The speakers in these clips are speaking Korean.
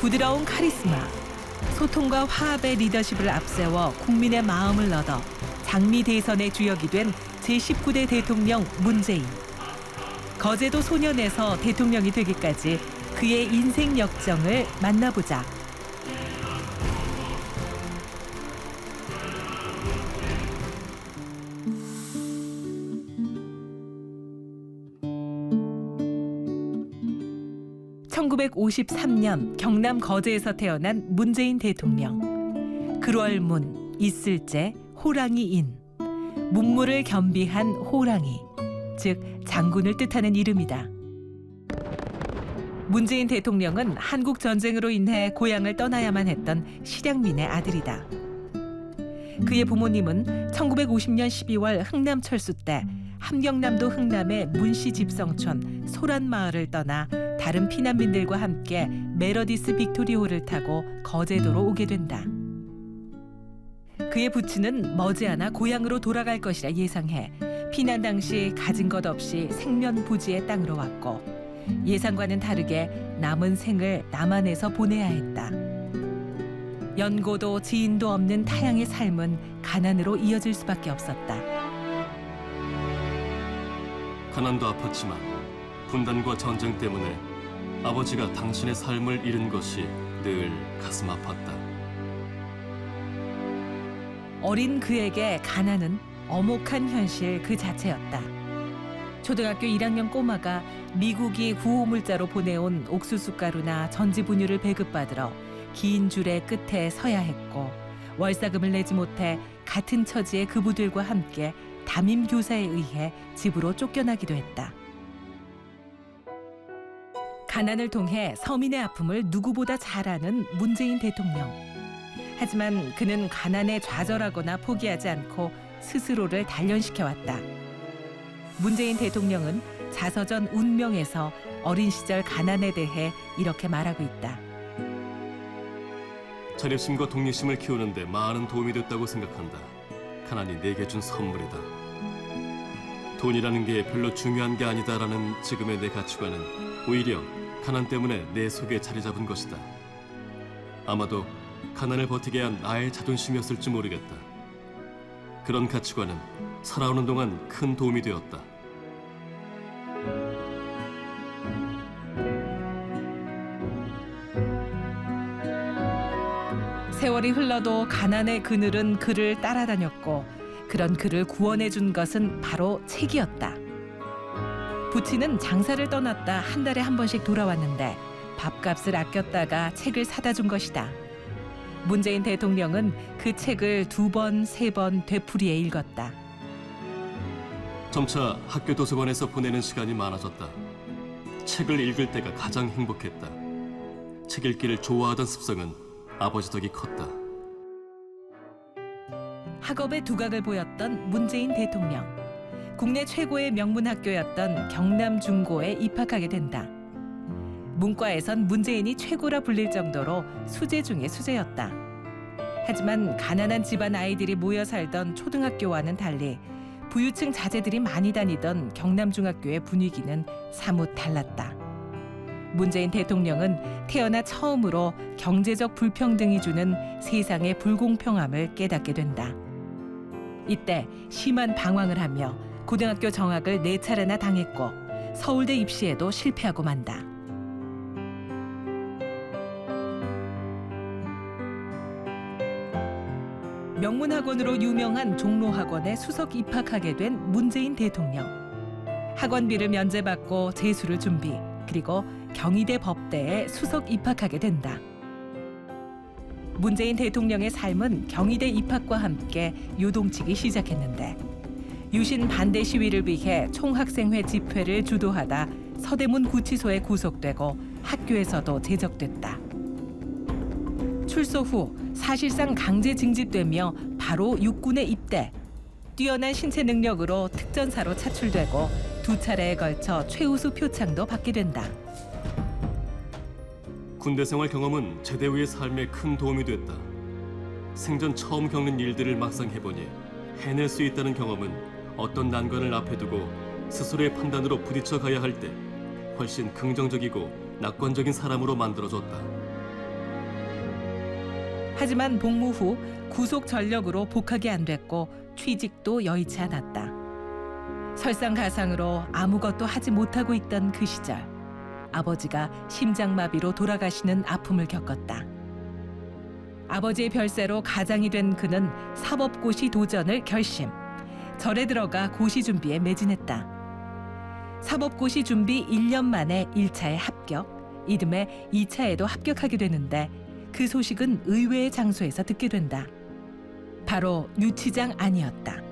부드러운 카리스마, 소통과 화합의 리더십을 앞세워 국민의 마음을 얻어 장미 대선의 주역이 된 제19대 대통령 문재인. 거제도 소년에서 대통령이 되기까지 그의 인생 역정을 만나보자. (1953년) 경남 거제에서 태어난 문재인 대통령. 그럴문, 있을제, 호랑이인. 문무를 겸비한 호랑이, 즉 장군을 뜻하는 이름이다. 문재인 대통령은 한국 전쟁으로 인해 고향을 떠나야만 했던 실향민의 아들이다. 그의 부모님은 1950년 12월 흥남 철수 때 함경남도 흥남의 문씨 집성촌 소란마을을 떠나 다른 피난민들과 함께 메러디스 빅토리호를 타고 거제도로 오게 된다. 그의 부친은 머지않아 고향으로 돌아갈 것이라 예상해 피난 당시 가진 것 없이 생면부지의 땅으로 왔고, 예상과는 다르게 남은 생을 남한에서 보내야 했다. 연고도 지인도 없는 타향의 삶은 가난으로 이어질 수밖에 없었다. 가난도 아팠지만 분단과 전쟁 때문에 아버지가 당신의 삶을 잃은 것이 늘 가슴 아팠다. 어린 그에게 가난은 엄혹한 현실 그 자체였다. 초등학교 1학년 꼬마가 미국이 구호물자로 보내온 옥수수가루나 전지분유를 배급받으러 긴 줄의 끝에 서야 했고, 월사금을 내지 못해 같은 처지의 그부들과 함께 담임 교사에 의해 집으로 쫓겨나기도 했다. 가난을 통해 서민의 아픔을 누구보다 잘 아는 문재인 대통령. 하지만 그는 가난에 좌절하거나 포기하지 않고 스스로를 단련시켜왔다. 문재인 대통령은 자서전 운명에서 어린 시절 가난에 대해 이렇게 말하고 있다. 자립심과 독립심을 키우는데 많은 도움이 됐다고 생각한다. 가난이 내게 준 선물이다. 돈이라는 게 별로 중요한 게 아니다라는 지금의 내 가치관은 오히려 가난 때문에 내 속에 자리 잡은 것이다. 아마도 가난을 버티게 한 나의 자존심이었을지 모르겠다. 그런 가치관은 살아오는 동안 큰 도움이 되었다. 세월이 흘러도 가난의 그늘은 그를 따라다녔고, 그런 그를 구원해 준 것은 바로 책이었다. 부친은 장사를 떠났다 한 달에 한 번씩 돌아왔는데 밥값을 아꼈다가 책을 사다 준 것이다. 문재인 대통령은 그 책을 2번, 3번 되풀이해 읽었다. 점차 학교 도서관에서 보내는 시간이 많아졌다. 책을 읽을 때가 가장 행복했다. 책 읽기를 좋아하던 습성은 아버지 덕이 컸다. 학업의 두각을 보였던 문재인 대통령. 국내 최고의 명문학교였던 경남중고에 입학하게 된다. 문과에선 문재인이 최고라 불릴 정도로 수재 중의 수재였다. 하지만 가난한 집안 아이들이 모여 살던 초등학교와는 달리 부유층 자제들이 많이 다니던 경남중학교의 분위기는 사뭇 달랐다. 문재인 대통령은 태어나 처음으로 경제적 불평등이 주는 세상의 불공평함을 깨닫게 된다. 이때 심한 방황을 하며 고등학교 정학을 4차례나 당했고 서울대 입시에도 실패하고 만다. 명문학원으로 유명한 종로학원에 수석 입학하게 된 문재인 대통령. 학원비를 면제받고 재수를 준비, 그리고 경희대 법대에 수석 입학하게 된다. 문재인 대통령의 삶은 경희대 입학과 함께 요동치기 시작했는데, 유신 반대 시위를 위해 총학생회 집회를 주도하다 서대문 구치소에 구속되고 학교에서도 제적됐다. 출소 후 사실상 강제 징집되며 바로 육군에 입대. 뛰어난 신체 능력으로 특전사로 차출되고 2차례에 걸쳐 최우수 표창도 받게 된다. 군대 생활 경험은 제대 후의 삶에 큰 도움이 됐다. 생전 처음 겪는 일들을 막상 해보니 해낼 수 있다는 경험은 어떤 난관을 앞에 두고 스스로의 판단으로 부딪혀 가야 할 때 훨씬 긍정적이고 낙관적인 사람으로 만들어줬다. 하지만 복무 후 구속 전력으로 복학이 안 됐고 취직도 여의치 않았다. 설상가상으로 아무것도 하지 못하고 있던 그 시절, 아버지가 심장마비로 돌아가시는 아픔을 겪었다. 아버지의 별세로 가장이 된 그는 사법고시 도전을 결심. 절에 들어가 고시 준비에 매진했다. 사법고시 준비 1년 만에 1차에 합격, 이듬해 2차에도 합격하게 되는데 그 소식은 의외의 장소에서 듣게 된다. 바로 유치장 안이었다.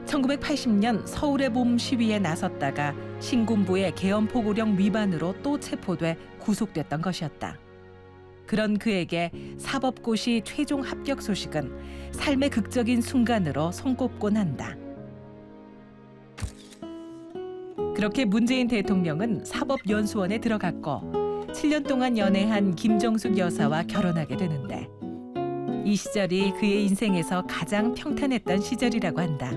1980년 서울의 봄 시위에 나섰다가 신군부의 계엄포고령 위반으로 또 체포돼 구속됐던 것이었다. 그런 그에게 사법고시 최종 합격 소식은 삶의 극적인 순간으로 손꼽곤 한다. 그렇게 문재인 대통령은 사법연수원에 들어갔고 7년 동안 연애한 김정숙 여사와 결혼하게 되는데 이 시절이 그의 인생에서 가장 평탄했던 시절이라고 한다.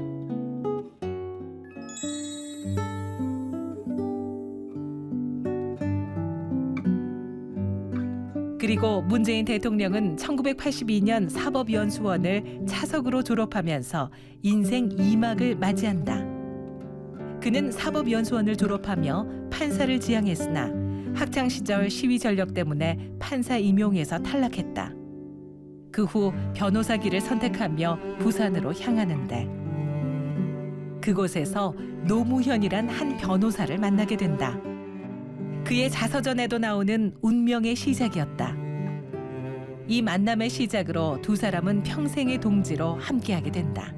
그리고 문재인 대통령은 1982년 사법연수원을 차석으로 졸업하면서 인생 2막을 맞이한다. 그는 사법연수원을 졸업하며 판사를 지향했으나 학창시절 시위 전력 때문에 판사 임용에서 탈락했다. 그 후 변호사 길을 선택하며 부산으로 향하는데 그곳에서 노무현이란 한 변호사를 만나게 된다. 그의 자서전에도 나오는 운명의 시작이었다. 이 만남의 시작으로 두 사람은 평생의 동지로 함께하게 된다.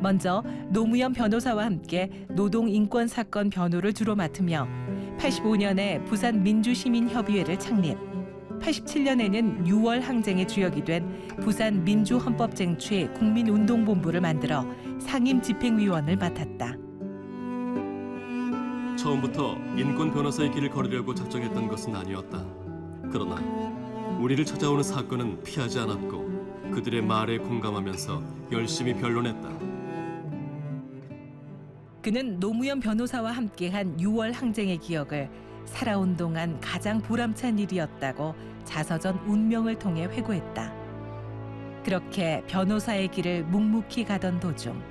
먼저 노무현 변호사와 함께 노동인권사건 변호를 주로 맡으며 85년에 부산 민주시민협의회를 창립, 87년에는 6월 항쟁의 주역이 된 부산 민주헌법쟁취 국민운동본부를 만들어 상임집행위원을 맡았다. 처음부터 인권 변호사의 길을 걸으려고 작정했던 것은 아니었다. 그러나 우리를 찾아오는 사건은 피하지 않았고 그들의 말에 공감하면서 열심히 변론했다. 그는 노무현 변호사와 함께한 6월 항쟁의 기억을 살아온 동안 가장 보람찬 일이었다고 자서전 운명을 통해 회고했다. 그렇게 변호사의 길을 묵묵히 가던 도중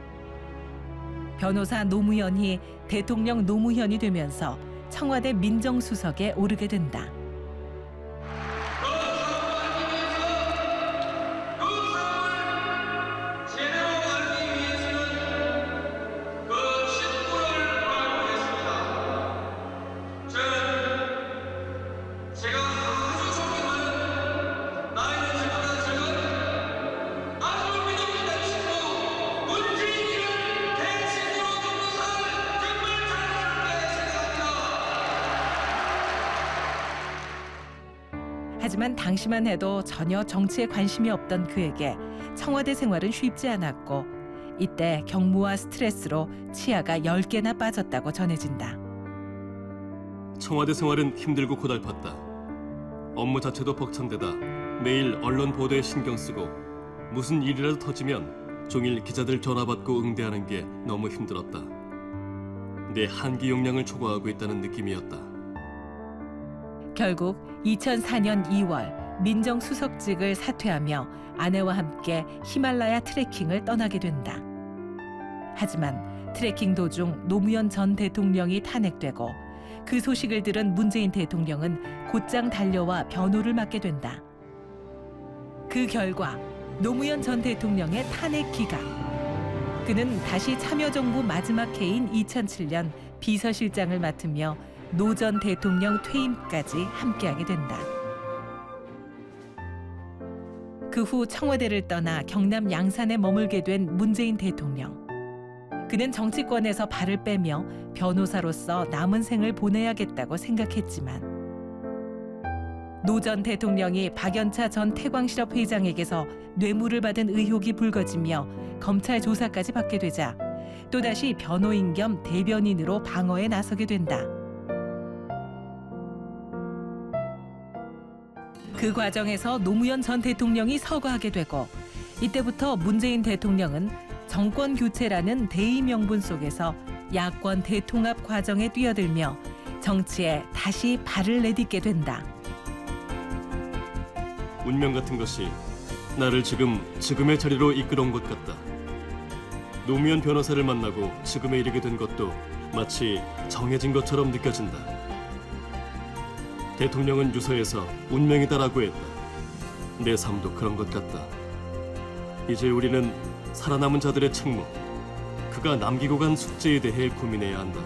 변호사 노무현이 대통령 노무현이 되면서 청와대 민정수석에 오르게 된다. 하지만 당시만 해도 전혀 정치에 관심이 없던 그에게 청와대 생활은 쉽지 않았고 이때 경무와 스트레스로 치아가 10개나 빠졌다고 전해진다. 청와대 생활은 힘들고 고달팠다. 업무 자체도 벅찬데다 매일 언론 보도에 신경 쓰고 무슨 일이라도 터지면 종일 기자들 전화 받고 응대하는 게 너무 힘들었다. 내 한기 용량을 초과하고 있다는 느낌이었다. 결국 2004년 2월 민정수석직을 사퇴하며 아내와 함께 히말라야 트레킹을 떠나게 된다. 하지만 트레킹 도중 노무현 전 대통령이 탄핵되고 그 소식을 들은 문재인 대통령은 곧장 달려와 변호를 맡게 된다. 그 결과 노무현 전 대통령의 탄핵 기각. 그는 다시 참여정부 마지막 해인 2007년 비서실장을 맡으며 노 전 대통령 퇴임까지 함께하게 된다. 그 후 청와대를 떠나 경남 양산에 머물게 된 문재인 대통령. 그는 정치권에서 발을 빼며 변호사로서 남은 생을 보내야겠다고 생각했지만 노 전 대통령이 박연차 전 태광실업 회장에게서 뇌물을 받은 의혹이 불거지며 검찰 조사까지 받게 되자 또다시 변호인 겸 대변인으로 방어에 나서게 된다. 그 과정에서 노무현 전 대통령이 서거하게 되고 이때부터 문재인 대통령은 정권 교체라는 대의 명분 속에서 야권 대통합 과정에 뛰어들며 정치에 다시 발을 내딛게 된다. 운명 같은 것이 나를 지금의 자리로 이끌어온 것 같다. 노무현 변호사를 만나고 지금에 이르게 된 것도 마치 정해진 것처럼 느껴진다. 대통령은 유서에서 운명이다라고 했다. 내 삶도 그런 것 같다. 이제 우리는 살아남은 자들의 책무, 그가 남기고 간 숙제에 대해 고민해야 한다.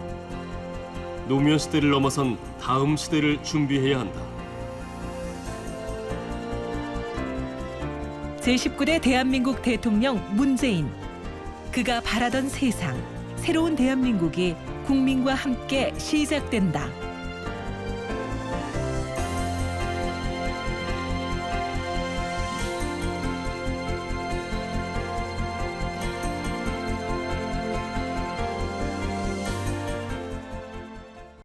노무현 시대를 넘어선 다음 시대를 준비해야 한다. 제19대 대한민국 대통령 문재인. 그가 바라던 세상, 새로운 대한민국이 국민과 함께 시작된다.